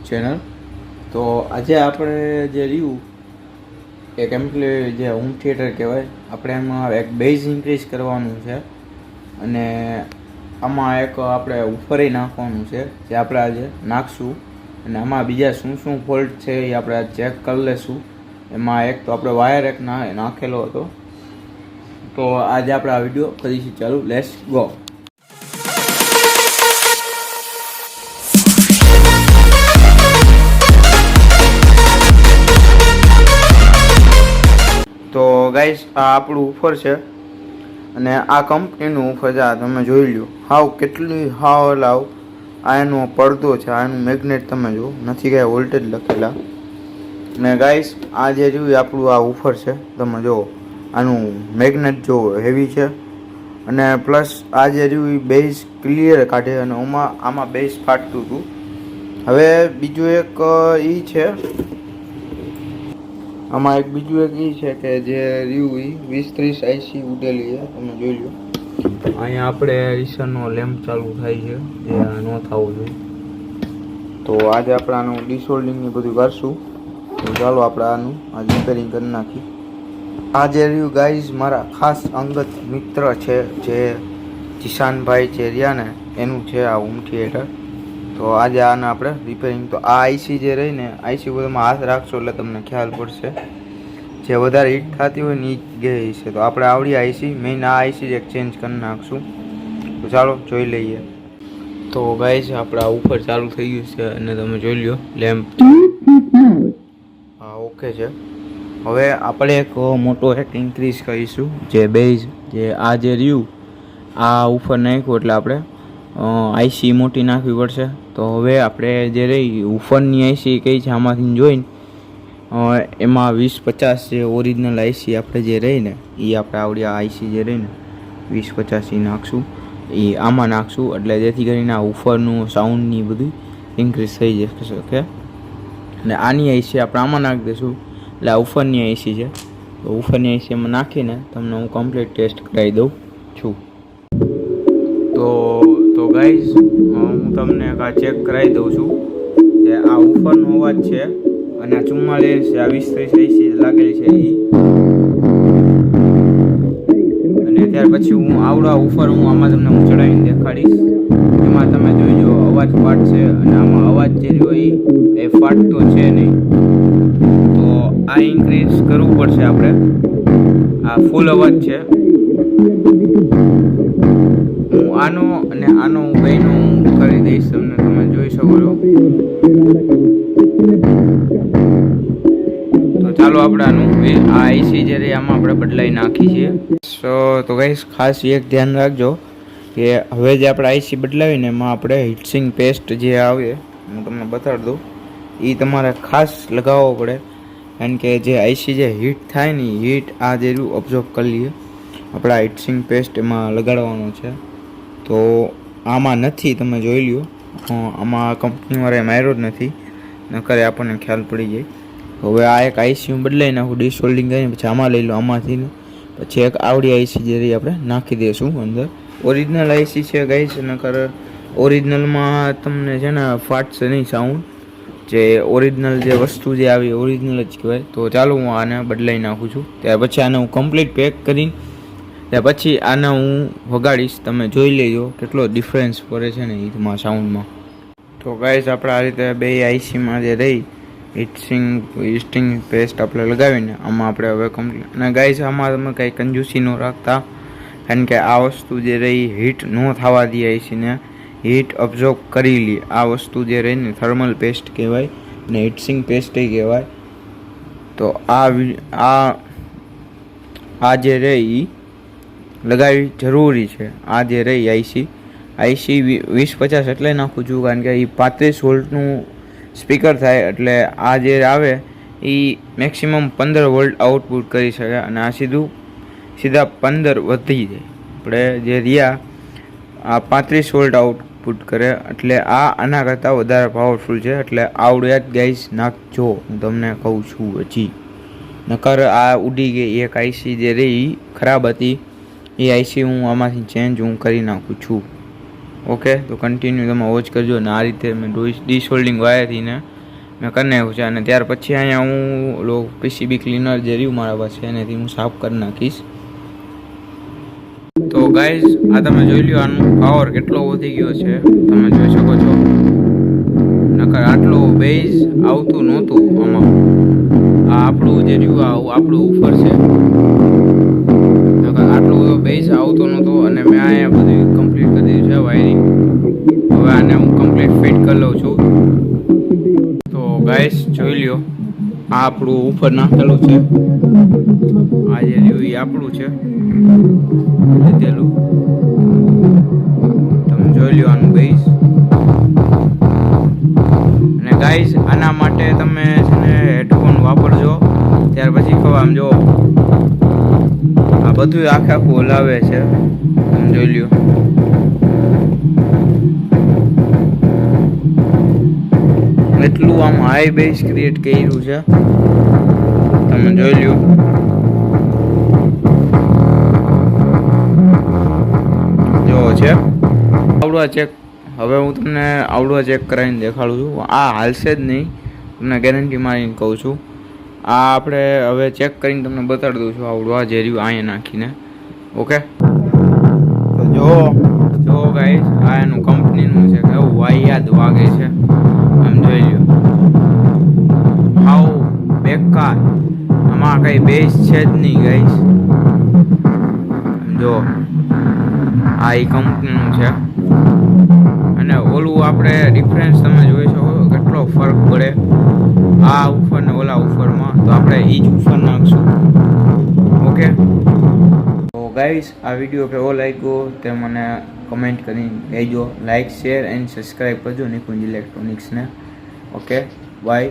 Channel. તો આજે આપણે જે રહ્યું એક એમ્પ્લોય જે હોમ થિયેટર કહેવાય, આપણે એમાં એક બેઝ ઇન્ક્રીઝ કરવાનું છે અને આમાં એક આપણે ઉપરે નાખવાનું છે જે આપણે આજે નાખશું. અને આમાં બીજા શું શું ફોલ્ટ છે એ આપણે ચેક કરી લઈશું. એમાં એક તો આપણે વાયર એક નાખેલો હતો. તો આજે આપણે આ વિડીયો કરીશું ચાલુ. Let's go. તો ગાઈસ, આ આપણું ઓફર છે અને આ કંપનીનું ઓફર છે. આ તમે જોઈ લો હાવ કેટલી લાવ આ એનો પડદો છે, આ એનું મેગ્નેટ તમે જુઓ, નથી કાંઈ વોલ્ટેજ લખેલા. અને ગાઈસ, આ જે રહ્યું આપણું આ ઓફર છે, તમે જુઓ આનું મેગ્નેટ જુઓ હેવી છે. અને પ્લસ આ જે રહ્યું એ બેઝ ક્લિયર કાઢે અને આમાં બેઝ ફાટતું હતું. હવે બીજું એક એ છે, આમાં એક બીજું એક એ છે કે જે રહ્યું એ 20-30 આઈસી ઉડેલી છે, તમે જોઈ લો. અહીંયા આપણે રીસરનો લેમ્પ ચાલુ થાય છે, જે ન થવું જોઈએ. તો આજે આપણે આનું ડિસોલ્ડિંગ બધું કરશું. તો ચાલો આપણે આનું આજે રિપેરિંગ કરી નાખીએ. આ જે રહ્યું ગાઈઝ મારા ખાસ અંગત મિત્ર છે, જે જીશાનભાઈ જે રહ્યા ને એનું છે આ હોમ થિયેટર. તો આજે આને આપણે રિપેરિંગ, તો આ આઈસી જે રહી ને, આઈસી બધામાં હાથ રાખશો એટલે તમને ખ્યાલ પડશે. જે વધારે હીટ થતી હોય ને એ ગઈ છે. તો આપણે આવડી આઈસી મેઇન આ આઈસી એક ચેન્જ કરી નાખશું. તો ચાલો જોઈ લઈએ. તો ગાઈઝ આપણે આ ઉપર ચાલુ થઈ ગયું છે અને તમે જોઈ લો લેમ્પ. હા, ઓકે છે. હવે આપણે એક મોટો એક ઇન્ક્રીઝ કરીશું. જે બેઝ જે આ જે રહ્યું આ ઉપર નાખ્યું એટલે આપણે આઈસી મોટી નાખવી પડશે. તો હવે આપણે જે રહી ઉપરની આઈસી કઈ છે આમાંથી જોઈને એમાં 20-50 જે ઓરિજિનલ આઈસી આપણે જે રહી ને એ આપણે આવડી આ આઈસી જે રહી ને 20-50 નાખશું. એ આમાં નાખશું એટલે જેથી કરીને આ ઉપરનું સાઉન્ડની બધું ઇન્ક્રીઝ થઈ શકે. અને આની આઈસી આપણે આમાં નાખી દઈશું એટલે આ ઉપરની આઈસી છે. તો ઉપરની આઈસી એમાં નાખીને તમને હું કમ્પ્લીટ ટેસ્ટ કરાવી દઉં છું. તો ગાઈઝ, હું તમને આ ચેક કરાવી દઉં છું કે આ ઉપરનો અવાજ છે અને આ 44 આ 20-30 આઈસી લાગેલી છે એ. અને ત્યાર પછી હું આવડા ઉપર આમાં તમને હું ચડાવીને દેખાડીશ. એમાં તમે જોઈજો અવાજ ફાટશે અને આમાં અવાજ જે રહ્યો એ ફાટતો છે નહીં. તો આ ઇન્ક્રીઝ કરવું પડશે આપણે. આ ફૂલ અવાજ છે. હું આનો અને આનો બેનો હું કરી દઈશ તમને, તમે જોઈ શકો છો. તો ચાલો આપણે આનું આ આઈસી જે રહી આમાં આપણે બદલાઈ નાખી છીએ. તો ગાઈસ, ખાસ એક ધ્યાન રાખજો કે હવે જે આપણે આઈસી બદલાવીને એમાં આપણે હીટસિંગ પેસ્ટ જે આવે હું તમને બતાડી દઉં એ તમારે ખાસ લગાવવો પડે. કારણ કે જે આઈસી જે હીટ થાય ને હીટ આ જે ઓબ્ઝર્વ કરી લઈએ. આપણે આ હીટસિંગ પેસ્ટ એમાં લગાડવાનો છે. તો આમાં નથી, તમે જોઈ લ્યો. આમાં કંપનીવાળાએ માર્યો જ નથી, નકર આપણને ખ્યાલ પડી જાય. હવે આ એક આઈસી હું બદલાઈ નાખું, ડિસોલ્ડિંગ કરીને પછી આમાં લઈ લો. આમાંથી પછી એક આવડી આઈસી જે રહી આપણે નાખી દઈશું અંદર. ઓરિજિનલ આઈસી છે ગાઈસ, નકર ઓરિજિનલમાં તમને છે ને ફાટશે નહીં સાઉન્ડ. જે ઓરિજિનલ જે વસ્તુ જે આવી ઓરિજિનલ જ કહેવાય. તો ચાલો હું આને બદલાઈ નાખું છું. ત્યાર પછી આને હું કમ્પ્લીટ પેક કરીને ત્યાર પછી આને હું વગાડીશ. તમે જોઈ લેજો કેટલો ડિફરન્સ પડે છે ને એમાં સાઉન્ડમાં. તો ગાઈસ, આપણે આ રીતે બે આઈસીમાં જે રહી હીટિંગ પેસ્ટ આપણે લગાવીને આમાં આપણે હવે કમ્પ્લીટ. અને ગાઈસ, આમાં તમે કંઈ કંજૂસી ન રાખતા, કારણ કે આ વસ્તુ જે રહી હીટ ન થવા દે, આઈસીને હીટ અબ્ઝોર્બ કરી લે. આ વસ્તુ જે રહી ને થર્મલ પેસ્ટ કહેવાય ને હીટસિંગ પેસ્ટ કહેવાય. તો આ જે રહી લગાવવી જરૂરી છે. આ જે રહી આઈસી 20-50 એટલે નાખું છું કારણ કે એ 35 વોલ્ટનું સ્પીકર થાય. એટલે આ જે આવે એ મેક્સિમમ 15 વોલ્ટ આઉટપુટ કરી શકે અને આ સીધા 15 વધી જાય. આપણે જે રહ્યા આ 35 વોલ્ટ આઉટપુટ કરે એટલે આ આના કરતાં વધારે પાવરફુલ છે. એટલે આવડે જ ગાઈસ નાખજો, હું તમને કહું છું. હજી નકર આ ઉડી ગઈ એક આઈસી જે રહી ખરાબ હતી એ આઈસી હું આમાંથી ચેન્જ હું કરી નાખું છું. ઓકે, તો કન્ટિન્યુ તમે વોચ કરજો. અને આ રીતે મેં ડિસોલ્ડિંગ વાયરથી ને મેં કરી નાખ્યું છે. અને ત્યાર પછી અહીંયા હું ઓલો પીસીબી ક્લીનર જે રહ્યું મારા પાસે એનેથી હું સાફ કરી નાખીશ. તો ગાઈઝ આ તમે જોઈ લ્યો, આનું પાવર કેટલો વધી ગયો છે તમે જોઈ શકો છો. નકર આટલું બેઝ આવતું નહોતું આમાં. આ આપણું જે રહ્યું આપણું ઉપર છે, નકર આટલું બધો બેઝ આવતો નહોતો. અને મેં અહીંયા બધું કમ્પ્લીટ કરી દીધું છે વાયરિંગ. હવે આને હું કમ્પ્લીટ ફિટ કરી લઉં છું. તો ગાઈઝ જોઈ લ્યો, આ આપણું ઉપર નાખેલું છે. આ જે રહ્યું એ આપણું છે લીધેલું. તમે જોઈ લ્યો આનું બેઝ. અને ગાઈઝ આના માટે તમે છે ને હેડફોન વાપરજો, ત્યાર પછી ખબર આમ જો આ બધું આખે આખું હલાવે છે. તમે જોઈ લ્યો. એટલું આમ હાઈ બેઝ ક્રિએટ કર્યું છે, તમે જોઈ લ્યો. જો છે આવડવા ચેક. હવે હું તમને આવડવા ચેક કરાવીને દેખાડું છું. આ હાલશે જ નહીં, તમને ગેરંટી મારીને કહું છું. આ આપણે હવે ચેક કરીને તમને બતાડી દઉં છું આવડવા જે રહ્યું અહીંયા નાખીને. ઓકે, તો જો ગાઈસ આ એનું કંપનીનું છે, કેવું વાહિયાત વાગે છે. આમ જોઈ લ્યો, હાવ બેકાર. આમાં કઈ બેઝ છે જ નહીં ગાઈસ. જો આ એ કંપનીનું છે. અને ઓલું આપણે ડિફરન્સ તમે જોઈ શકો કેટલો ફરક પડે આ ઉફર ને ઓલા ઉફરમાં. તો આપણે એ જ ઉફર નાખશું. ઓકે, તો ગાઈસ આ વિડીયો કેવો લાગ્યો તે મને કમેન્ટ કરીને કહેજો. લાઇક, શેર એન્ડ સબસ્ક્રાઈબ કરજો નિકુંજ ઇલેક્ટ્રોનિક્સને. Okay, by.